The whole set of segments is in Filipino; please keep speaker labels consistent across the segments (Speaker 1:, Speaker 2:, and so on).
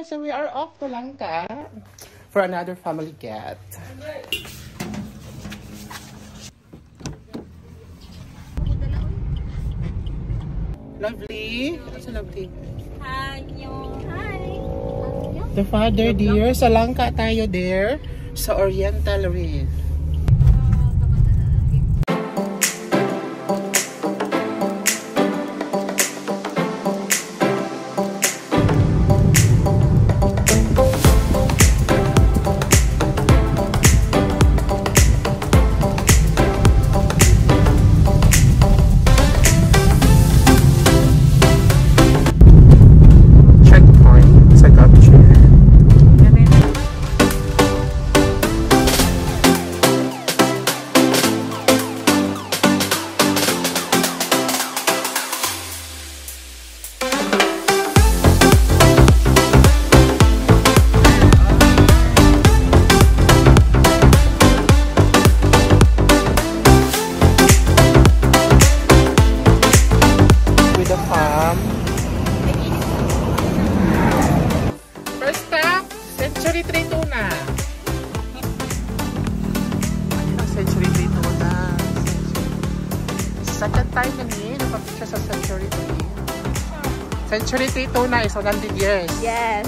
Speaker 1: so we are off to Langka for another family get. Lovely. Ano sa lovely?
Speaker 2: Hi. Hi.
Speaker 1: The father dear. Sa Langka tayo there. Sa Oriental Reef. Second time na niya, napapicture sa Century 3. Century 3 tuna is 100 years.
Speaker 2: Yes.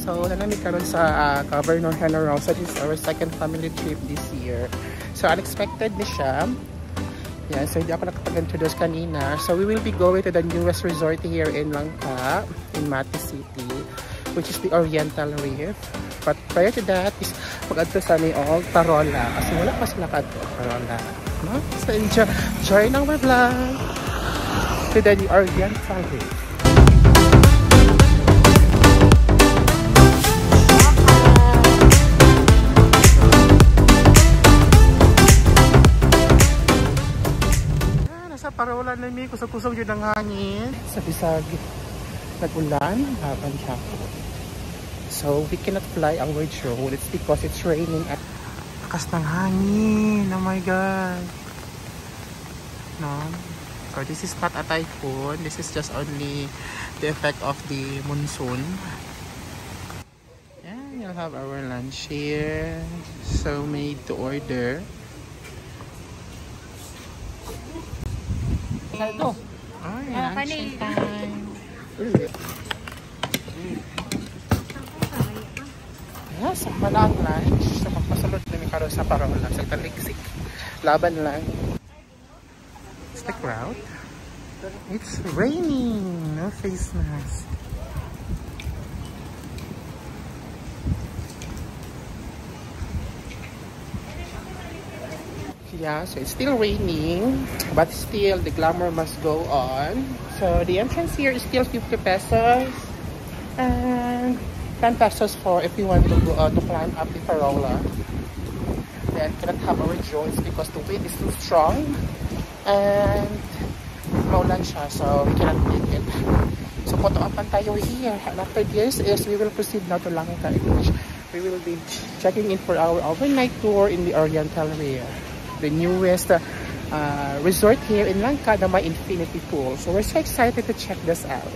Speaker 1: So, nanami karon sa Governor Henry Rosa. This is our second family trip this year. So, unexpected ni siya. Yeah, so hindi ako nakapag-introduce kanina. So, we will be going to the newest resort here in Langka, in Mati City, which is the Oriental Reef. But prior to that, is mag-adto sa may Parola. Kasi wala pa sila ka-adto Parola. No? So, enjoy ng my vlog to the Oriental Reef. Parola na may kusog-kusog yun ang hangin. Sa bisag nag-ulan, laban siya. So, we cannot fly our drone. It's because it's raining at lakas ng hangin. Oh my God. No? So, this is not a typhoon. This is just only the effect of the monsoon. Yeah, you'll have our lunch here. So, made to order. Ito. Ay, lunch time. Yes, sakma na ang lunch. So, magpasalot namin karoon sa Parola. Sa taliksik. Laban lang. Stick route. It's raining. No face mask. Yeah, so it's still raining, but still the glamour must go on. So the entrance here is still 50 pesos and 10 pesos for if you want to go to climb up the Parola. Then cannot have our drones because the wind is too strong and maulan siya, so we cannot take it. So photo-upan tayo here, and after this is we will proceed now to Langka, which we will be checking in for our overnight tour in the Oriental Reef. The newest resort here in Langka, the My Infinity Pool. So we're so excited to check this out.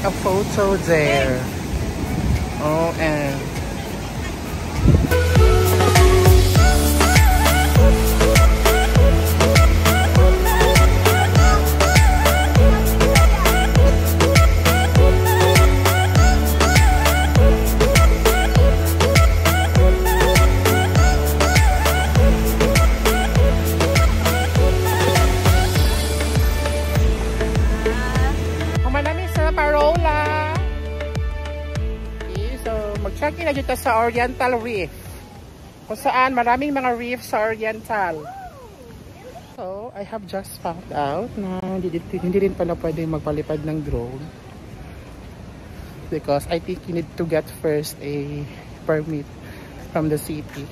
Speaker 1: a photo there. Oh, and mag-check-in na dito sa Oriental Reef. Kung saan maraming mga reef sa Oriental. So, I have just found out na hindi rin pala pwede magpalipad ng drone. Because I think you need to get first a permit from the city.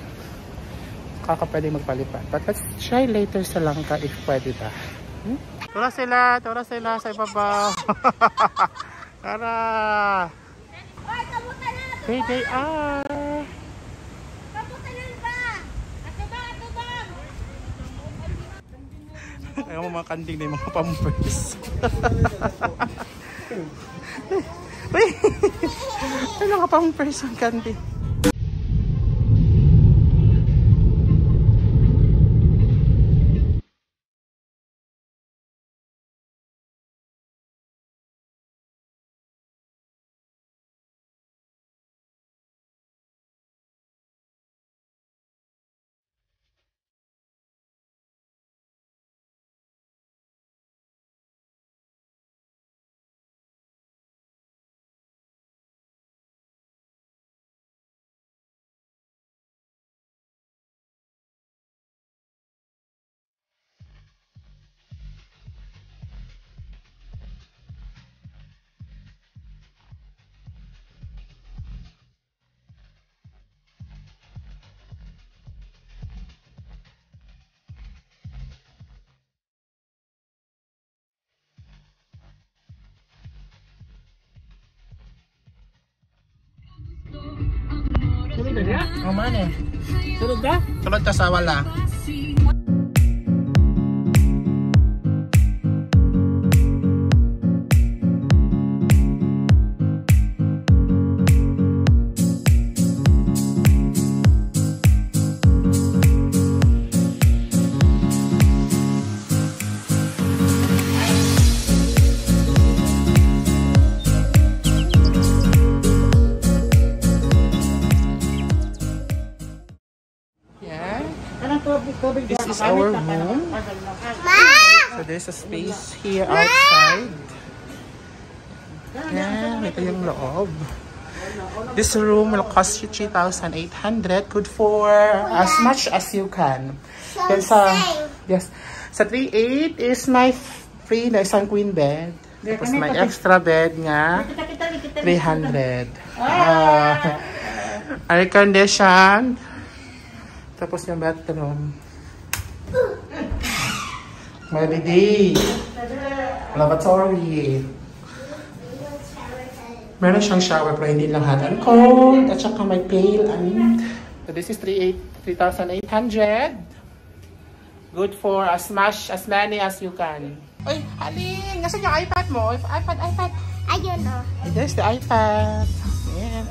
Speaker 1: Kaka pwede magpalipad. But let's try later sa Langka if pwede ba. Tura sila sa ibabaw. Tara! There they are! Ayaw mo mga kanding na yung mga pampers. Uy! Ay, mga pampers ang kanding. Oh, mana? Sulod ka? Sulod ka sa wala. This is our room. So there's a space here outside. Yan, ito yung loob. This room will cost you 3,800. Good for as much as you can. Then sa, yes, sa 3,800 is my free na isang queen bed. Tapos may extra bed nga 300. Air conditioned. Tapos yung bathroom. May bidet. Lavatory. Meron siyang shower pero hindi lang hot and cold. At saka may pail and... So this is 3,800. Good for as many as you can. Uy, Aling! Nasaan yung iPad mo? iPad.
Speaker 2: Ayun o.
Speaker 1: There's the iPad. Yeah.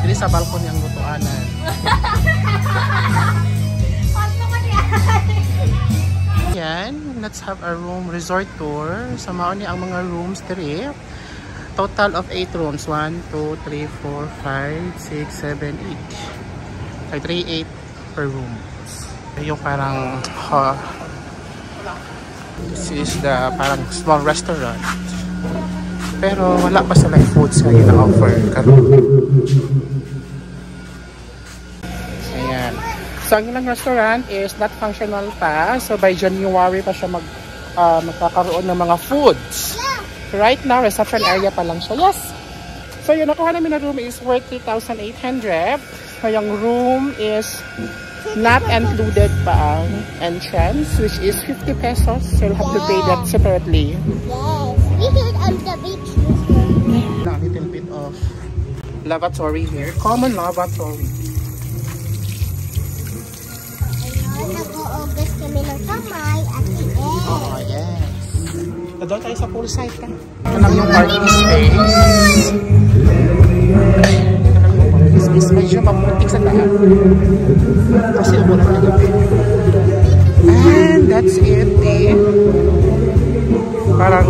Speaker 1: Dili sa balkon yung lutuanan. Yan, let's have a room resort tour. Sama ni ang mga rooms diri. Total of 8 rooms. 1, 2, 3, 4, 5, 6, 7, 8. Ay, 3, 8 per room. Yung parang this is the parang small restaurant. Pero wala pa sila foods ngayon na offer. Ayan. So, ang ilang restaurant is not functional pa. So, by January pa siya magkakaroon ng mga foods. Right now, reception area pa lang siya. Yes! So, yung nakuha namin na room is worth 3,800. So, yung room is not included pa ang entrance, which is 50 pesos. So, you'll have to pay that separately.
Speaker 2: Yes. We did on the beach.
Speaker 1: A little bit of lavatory here. Common lavatory.
Speaker 2: Nag-uugas kami ng kamay at iin.
Speaker 1: Oh, yes. Doon tayo sa poolside ka. Ito lang yung parking space. Ito lang yung parking space. Medyo maputik sa daan. Kasi umulan na gabi. And that's it, eh. Parang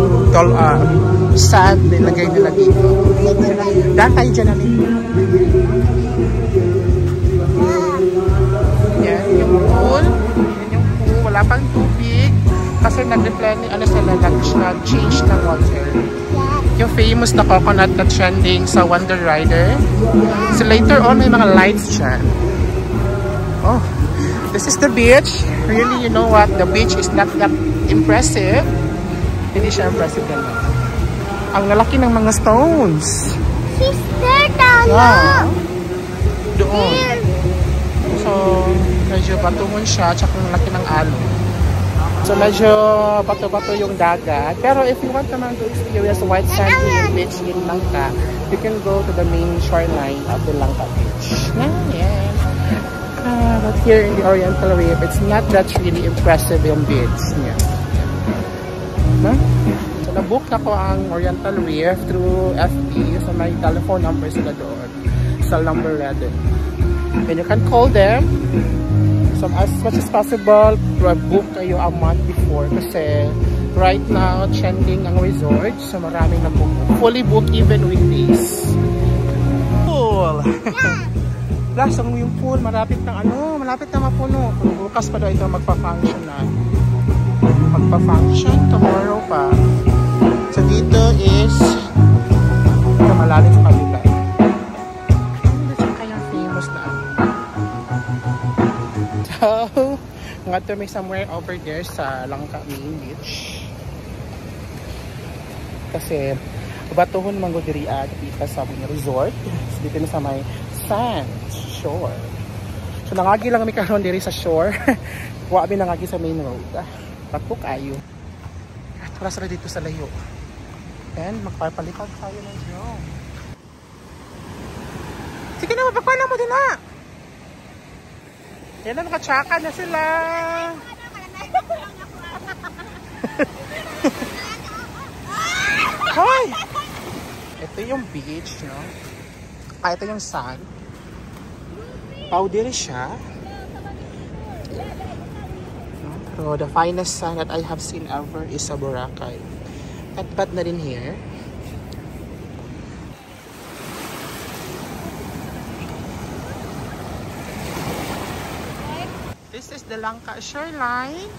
Speaker 1: sand nilagay nila dito. Daan tayo dyan namin. Yan, yung pool. Yan yung pool. Wala pang tubig. Kasi nag-change ng water. Yung famous na coconut na trending sa Wonder Rider. So later on, may mga lights dyan. Oh, this is the beach. Really, you know what? The beach is not that impressive. Hindi siya impressive ganun. Ang lalaki ng mga stones.
Speaker 2: Sister, down
Speaker 1: Yeah. Doon. So, medyo batuhon siya. Tsaka ang laki ng alon. So, medyo bato-bato yung dagat. Pero if you want naman to experience white sand beach in Langka, you can go to the main shoreline of the Langka Beach. Yeah. But here in the Oriental Reef, it's not that really impressive yung beach. Yeah. So, nabook ako ang Oriental Reef through FB. So, may telephone number sila doon. Sa number 11. And you can call them. So, as much as possible, book kayo a month before. Kasi, right now, trending ang resort. So, maraming nabook. Fully booked even weekdays. Cool! Plus, ang yung pool, malapit na mapuno. Bukas pa daw ito magpa-function na. Magpa-function tomorrow pa. So dito is ito malalim sa kabila. Ano dito kaya famous na? So, nga to may somewhere over there sa Langka Main Beach. Kasi batuhon man go diri dito sa resort. So, dito na sa may sand shore. So nangagi lang kami karon diri sa shore. Wa kami nangagi sa main road. Patpo kayo. Turas ra dito sa layo. And magpapalipad tayo ng drone. Sige na, mapakwa na mo din na. Yan na, nakatsaka na sila. Hoy! Ito yung beach, no? Ito yung sand. Powdery siya. So, the finest sand that I have seen ever is sa Boracay. Pat-pat na rin here. This is the Langka shoreline.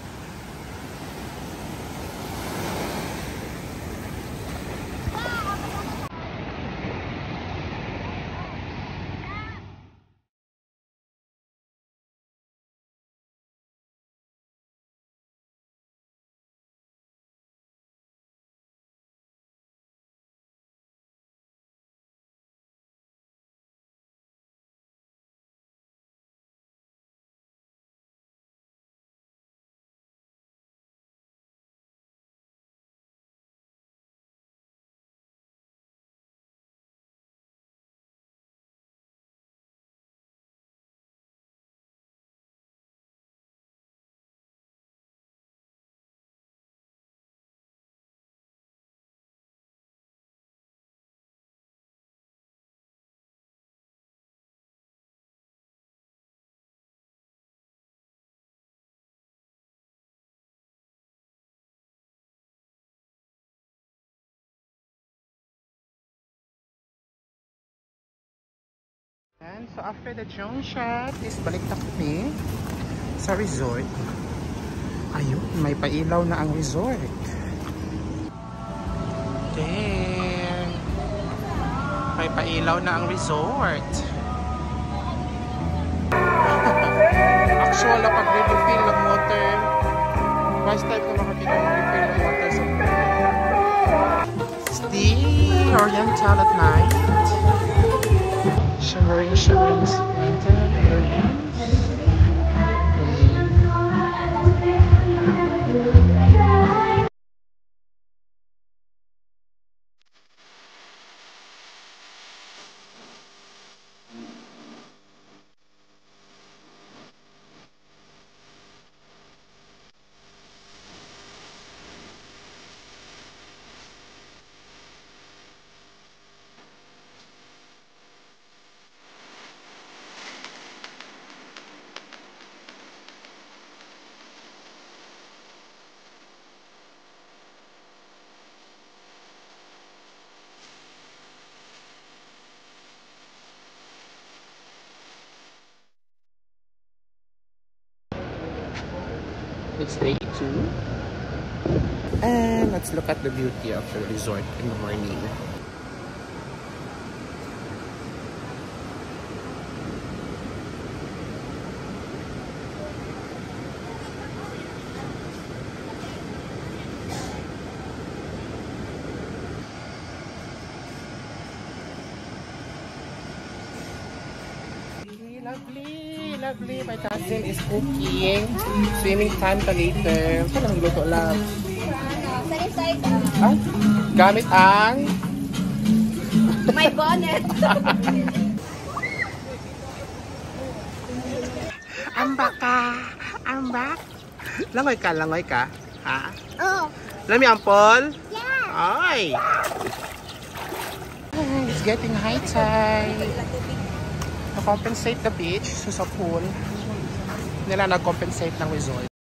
Speaker 1: And so after the drone shot is balik na kami sa resort. Ayun, may pailaw na ang resort. Damn. May pailaw na ang resort. Actual na pag-refill ng water. First time ko makakita ng refill ng water sa pool. It's the Oriental at night. Shimmering splendid. it's day 2. And let's look at the beauty of the resort in the morning. Lovely, lovely. My cousin is cooking. Swimming time pa later. Saan ang luto lang? Ah, gamit ang
Speaker 2: my bonnet.
Speaker 1: ambak ka. Ambak. Langoy ka, langoy ka. Ha?
Speaker 2: Oh.
Speaker 1: Lami ampol?
Speaker 2: Yeah.
Speaker 1: Ay. It's getting high tide. Na-compensate the beach sa pool. Nila nag-compensate ng resort.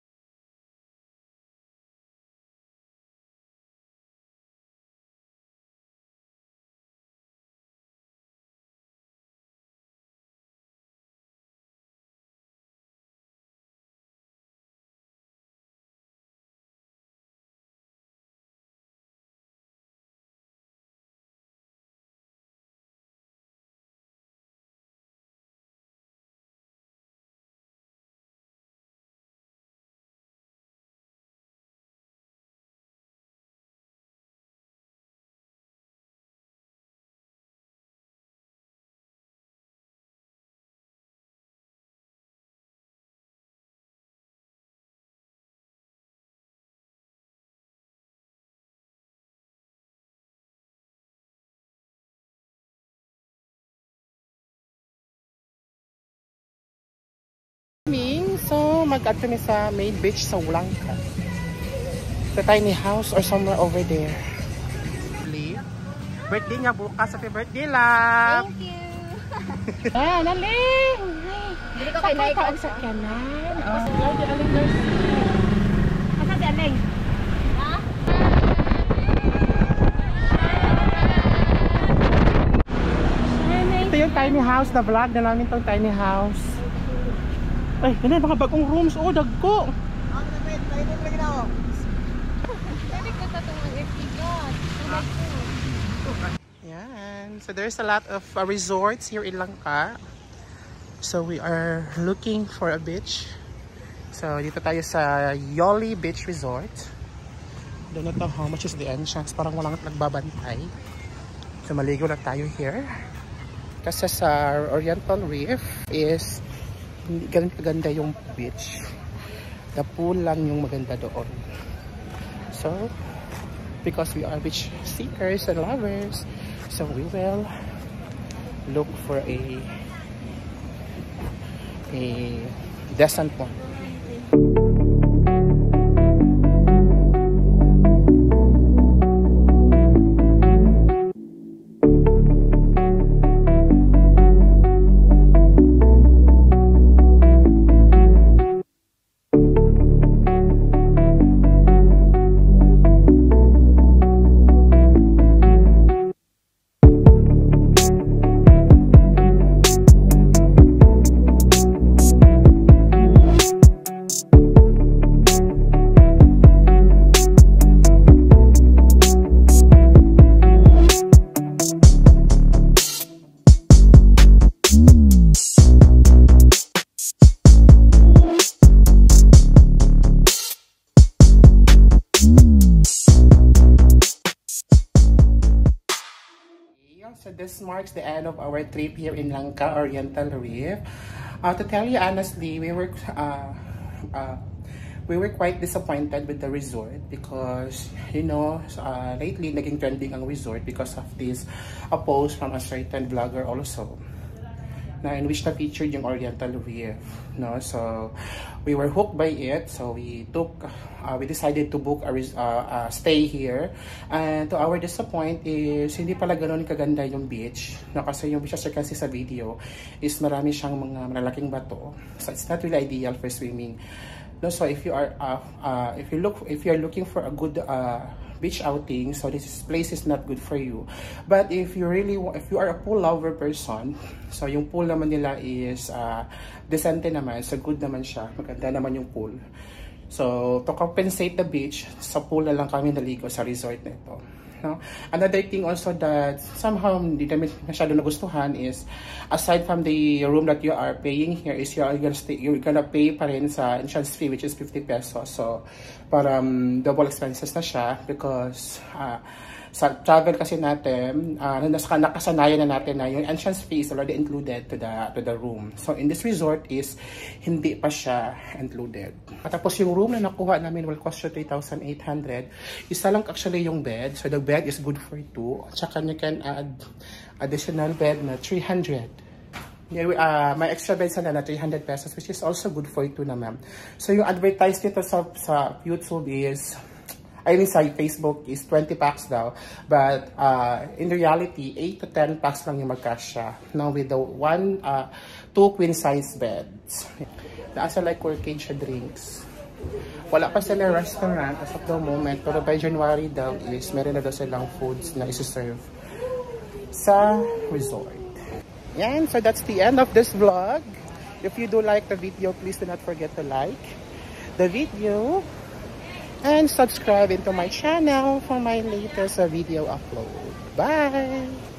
Speaker 1: So, mag-add kami sa main beach sa Ulangka. The tiny house or somewhere over there. Birthday nga bukas. Happy birthday, love!
Speaker 2: Thank you.
Speaker 1: Ah, naling!
Speaker 2: Hindi ko kayo naikot
Speaker 1: sa kanan. Oh, Lord, aling mercy.
Speaker 2: Asa si Aling? Ha?
Speaker 1: Ito yung tiny house na vlog na namin itong tiny house. Ay, yan mga bagong rooms. Oh, dagko. Yan. So there's a lot of resorts here in Langka. So we are looking for a beach. So dito tayo sa Yoli Beach Resort. Don't know how much is the entrance. Parang walang nagbabantay. So maligo na tayo here. Kasi sa Oriental Reef is hindi ganun kaganda yung beach. The pool lang yung maganda doon. So, because we are beach seekers and lovers, so we will look for a decent one. So this marks the end of our trip here in Langka Oriental Reef. To tell you honestly, we were quite disappointed with the resort because, you know, lately naging trending ang resort because of this post from a certain vlogger also, na in which na featured yung Oriental Reef, no? So we were hooked by it, so we decided to book a stay here. And to our disappointment is hindi pala ganoon kaganda yung beach, no? Kasi yung beach kasi sa video is marami siyang mga malalaking bato, so it's not really ideal for swimming, no? So if you are if you're looking for a good beach outing, so this place is not good for you. But if you are a pool lover person, so yung pool naman nila is decente naman, so good naman siya, maganda naman yung pool. So, to compensate the beach, sa pool na lang kami naligo sa resort na ito. No? Another thing also that somehow hindi namin masyado nagustuhan is, aside from the room that you are paying here, is you're gonna pay pa rin sa entrance fee, which is 50 pesos. So, parang double expenses na siya because sa travel kasi natin, nakasanayan na natin na yung entrance fee is already included to the room. So in this resort is hindi pa siya included. At tapos yung room na nakuha namin will cost you 3,800. Isa lang actually yung bed. So the bed is good for 2. At saka you can add additional bed na 300. Yeah, may extra bed sana na 300 pesos, which is also good for 2 naman. So yung advertise nito sa YouTube is, I mean sa Facebook is 20 packs daw, but in reality 8 to 10 packs lang yung magkasya. Now with the 2 queen size beds. Naasa like Corkage drinks. Wala pa sila restaurant as of the moment, pero by January daw is meron na daw silang foods na isi-serve sa resort. Yan, so that's the end of this vlog. If you do like the video, please do not forget to like the video and subscribe into my channel for my latest video upload. Bye!